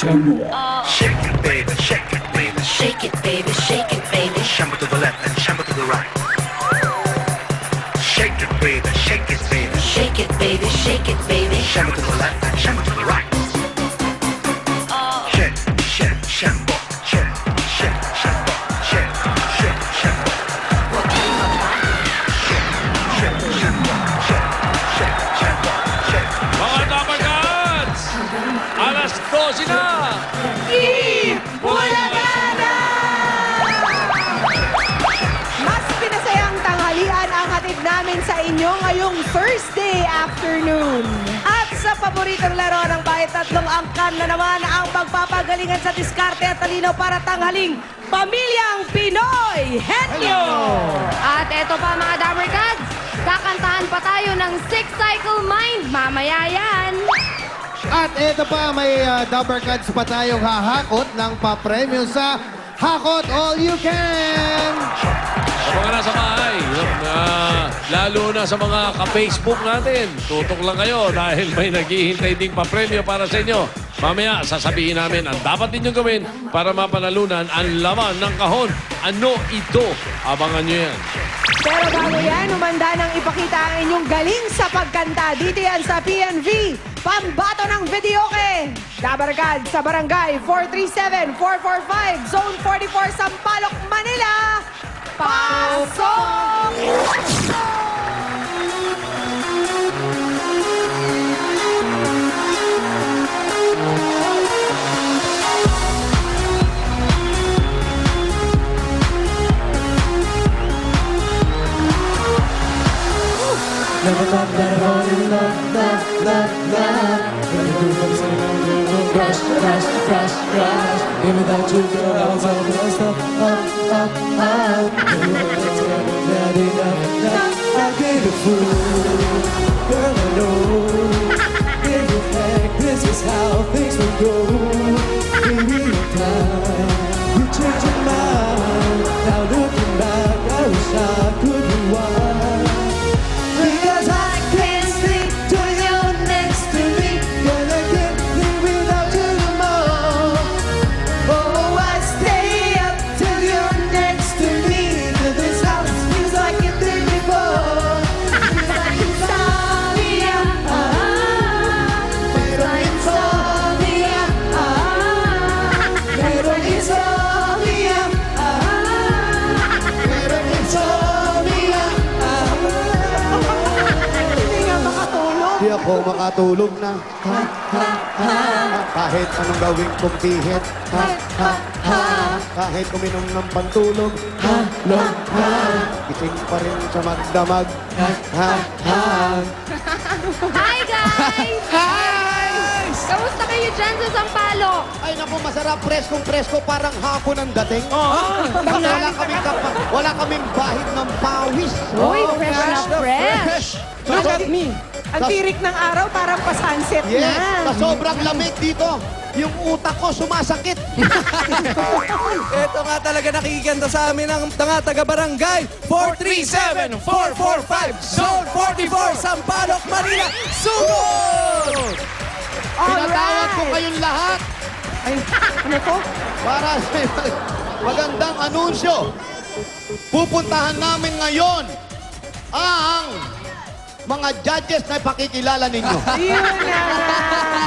Shampoo. Shake it, baby, shake it, baby. Shake it, baby, shake it, baby. Shampoo to the left and shampoo to the right. Shake it, baby, shake it, baby. Shake it, baby, shake it, baby. Shampoo to the left and shampoo to the right. Shake, shake, shampoo. Shake, shake, shampoo. Shake, shake, shampoo. Shake, shampoo. Shake, shake, shampoo. Shake. Mga Dabarkads! Alas 12 na! Mas pinasayang tanghalian ang hatid namin sa inyo ngayong Thursday afternoon. At sa paboritong laro ng Bayad Tatlong Angkan na naman ang pagpapagalingan sa diskarte at talino para tanghaling Pamilyang Pinoy Henyo! At eto pa mga Dabarkads, kakantahan pa tayo ng Six Cycle Mind. Mamaya yan. At ito pa, may Dabarkads pa tayong hahakot ng papremyo sa Hakot All You Can! Sa mga nasa bahay, lalo na sa mga ka-Facebook natin, tutok lang kayo dahil may naghihintay ding papremyo para sa inyo. Mamaya, sasabihin namin ang dapat ninyong gawin para mapanalunan ang laman ng kahon. Ano ito? Abangan nyo yan. Pero bago yan, umanda nang ipakita ang inyong galing sa pagkanta. Dito yan sa PNV, pambato ng videoke. Dabarkad sa Barangay 437-445, Zone 44, Sampaloc, Manila. Pasok! Never thought that I fall in love, love. Never do something rush. Give me that you, girl, I was all messed up. Not enough. I gave a fool, girl, I know. Give it back, this is how things will go. Baby, in time, you changed your mind. Now looking back, I wish I could rewind. Because I can't sleep till you're next to me. Girl, I can't live without you no more. Oh, I stay up till you're next to me. Till this house feels like it did before. Feels like insomnia. Pero insomnia. Pero insomnia. Pero insomnia. Hindi nga makatulog. Di ako makatulog na. Kahit anong gawin kong pihit. Kahit uminom ng pantulog. Gising pa rin sa magdamag. Hi guys! Kamusta kayo dyan sa Sampaloc? Ay naku, masarap. Preskong-presko, parang hapon ang dating. Wala kaming bahid ng pawis. Uy, fresh na fresh. Look at me. Ang tirik ng araw parang pa-sunset Yes, na. sa sobrang lamig dito, yung utak ko sumasakit. Ito nga talaga nakikiganda sa amin ang mga taga-barangay 437-445 Zone 44 Sampaloc, Manila. Sugod! Pinatawag ko kayong lahat Ay, ano to? para sa magandang anunsyo. Pupuntahan namin ngayon ang mga judges na pakikilala ninyo. Yun na nga.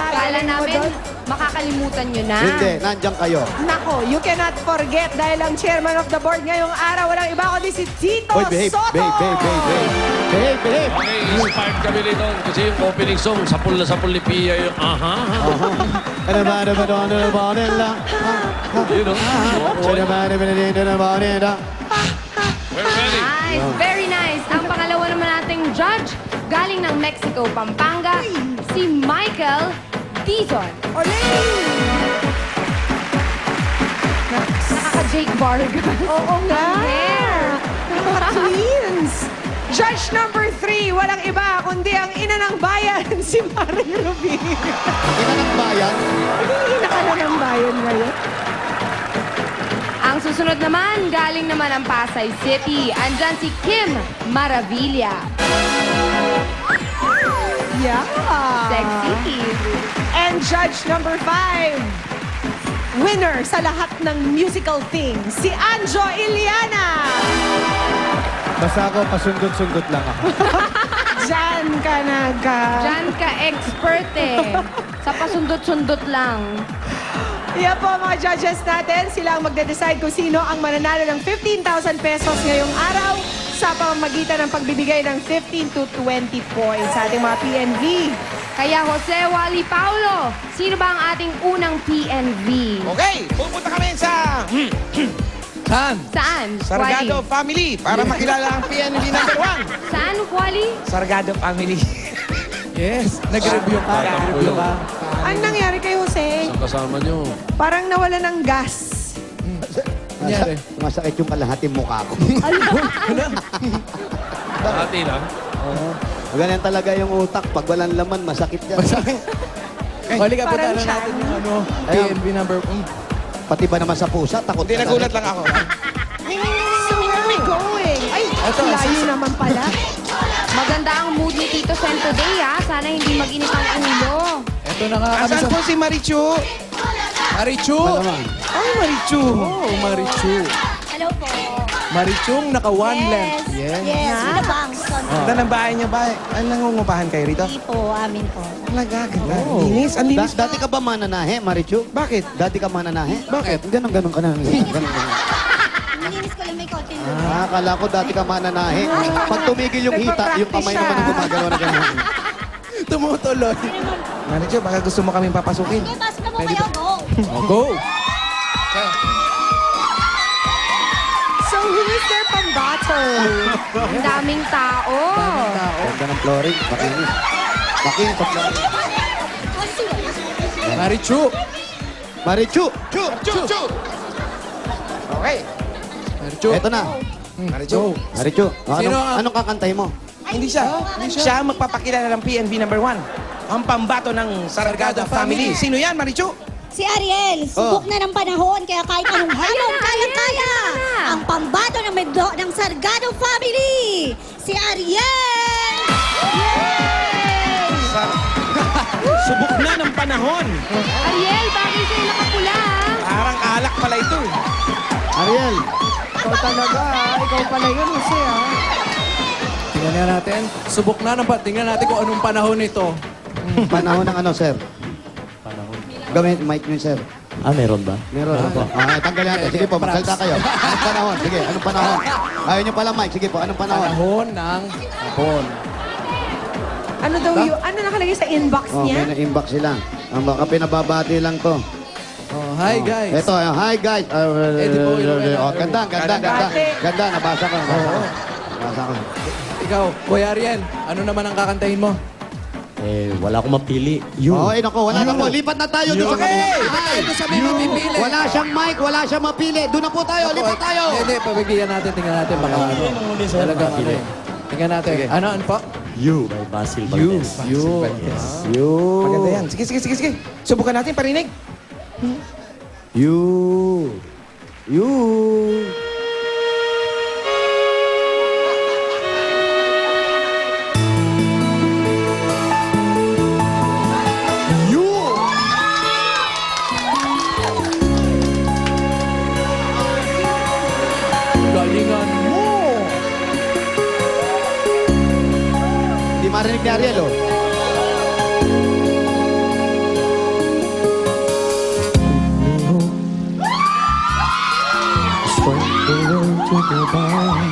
Kala namin makakalimutan nyo na. Hindi, nandiyan kayo. Nako, you cannot forget dahil ang chairman of the board ngayong araw, walang iba kundi si Tito Hoy, behave, Soto. behave. Okay, inspired kami nito kasi yung opening song, sapul na sapul ni Pia yung Ano ba nila? You know? Ano ba nila? We're ready. Nice, very nice. Ang pangalawa naman nating judge, galing ng Mexico, Pampanga, si Michael Dizon. Nakaka-Jake Vargas. Oo nga. Hair. Twins. Judge number 3, walang iba kundi ang ina ng bayan, si Maring Rubin. Ina ng bayan. Ina ka na ng bayan ngayon. Ang susunod naman, galing naman ang Pasay City. Andyan si Kim Maravilla. Yeah. Sexy. And judge number 5, winner sa lahat ng musical things, si Anjo Iliana. Basta ako, pasundot-sundot lang ako. Diyan ka Diyan ka expert eh. Sa pasundot-sundot lang. Yan po mga judges natin. Sila ang magde-decide kung sino ang mananalo ng 15,000 pesos ngayong araw sa pamamagitan ng pagbibigay ng 15 to 20 points sa ating mga PNV. Kaya Jose Wally Paulo, sino ba ang ating unang PNV? Okay, pupunta kami sa Saan? Sargado Wally? Family para makilala ang PNV number 1. Saan, Wally? Sargado Family. Yes, nag-review ka. Nag-review ka. Anong nangyari kay Jose? Ang kasama nyo. Parang nawala ng gas. Nangyari. Masakit yung kalahating mukha ko. Hati lang. Ganyan talaga yung utak. Pag walang laman, masakit yan. Huli ka, Parang punta na siya. natin yung ano, Ayun. PNV number... Pati ba naman sa pusa? Takot Hindi, ka nagulat na lang ako. So where are we going? Ay, layo naman pala. Maganda ang mood ni Tito Sen today, ha? Sana hindi mag-init ang ulo. Ito na nga kami Asan sa... po si Marichu? Marichu! naman. Ay, Marichu. Oh, Marichu. Hello po. Marichung naka-one length. Yes. Yes, the bank. Ganda ng bahay niya ba? Ang nangungupahan kayo rito? Hindi po, amin po. Talaga, ganda. Linis, ang linis. Dati ka ba mananahe, Marichu? Bakit? Dati ka mananahe? Bakit? Ganon ka na. Ganon. Nilinis ko lang may konti. Akala ko dati ka mananahe. Pag tumigil yung hita, yung kamay naman yung gumagawa na gano'n. Tumutuloy. Marichu, baka gusto mo kaming papasukin. Okay, pasok na po kayo. Go. Oh, go! So who is their pambato? Ang daming tao. Ganda ng flooring. Makinis. Makinis sa flooring. Marichu! Marichu! Chu! Chu! Chu! Okay. Marichu! Eto na. Marichu. Marichu. Sino ang- Anong kakantay mo? Hindi siya. Siya ang magpapakilala ng PNV number 1. Ang pambato ng Sargado Family. Sino yan, Marichu? Si Ariel, subok na ng panahon, kaya kahit anong hamon, kayang-kaya. Ang pambato ng Sargado Family, si Ariel! Subok na ng panahon. Ariel, bagay sa'yo nakapula, ha? Parang alak pala ito. Ariel. Ikaw talaga, ikaw pala yun, Jose, ha? Tingnan nga natin. Subok na ng tingnan natin kung anong panahon ito. Panahon ng ano, sir? Panahon. Gamit mic niyo, sir. Meron ba? Meron. Tanggalin natin. Sige po, magsalita kayo. Anong panahon? Sige, anong panahon? Ayaw niyo pala mic. Sige po, anong panahon? Panahon ng hapon. Ano daw yun? Ano nakalagay sa inbox Oh, niya? may na-inbox sila. Ang baka pinababati lang to. Oh, hi guys. Ito, hi guys. Ganda. Ganda, nabasa ko. Nabasa ko. Ikaw, Kuya Ariel, ano naman ang kakantahin mo? Wala akong mapili. Oh, nako, wala na po. Lipat na tayo doon sa kanila. Ito sa may mapipili. Wala siyang mic, wala siyang mapili. Doon na po tayo, lipat tayo. Hindi, pabigyan natin. Tingnan natin. Baka ano. Talagang ano eh. Tingnan natin. Ano po? You by Basil Valdez. Maganda yan. Sige. Subukan natin, parinig. You. Galingan mo. Di marinig ni Ariel, oh. To go by.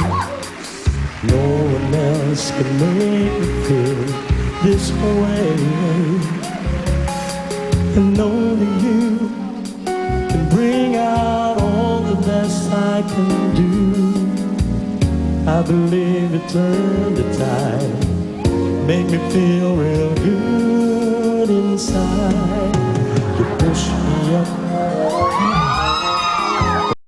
No one else can make me feel this way. And only you can bring out all the best I can do. I believe it turned the tide, make me feel real good inside. You push me up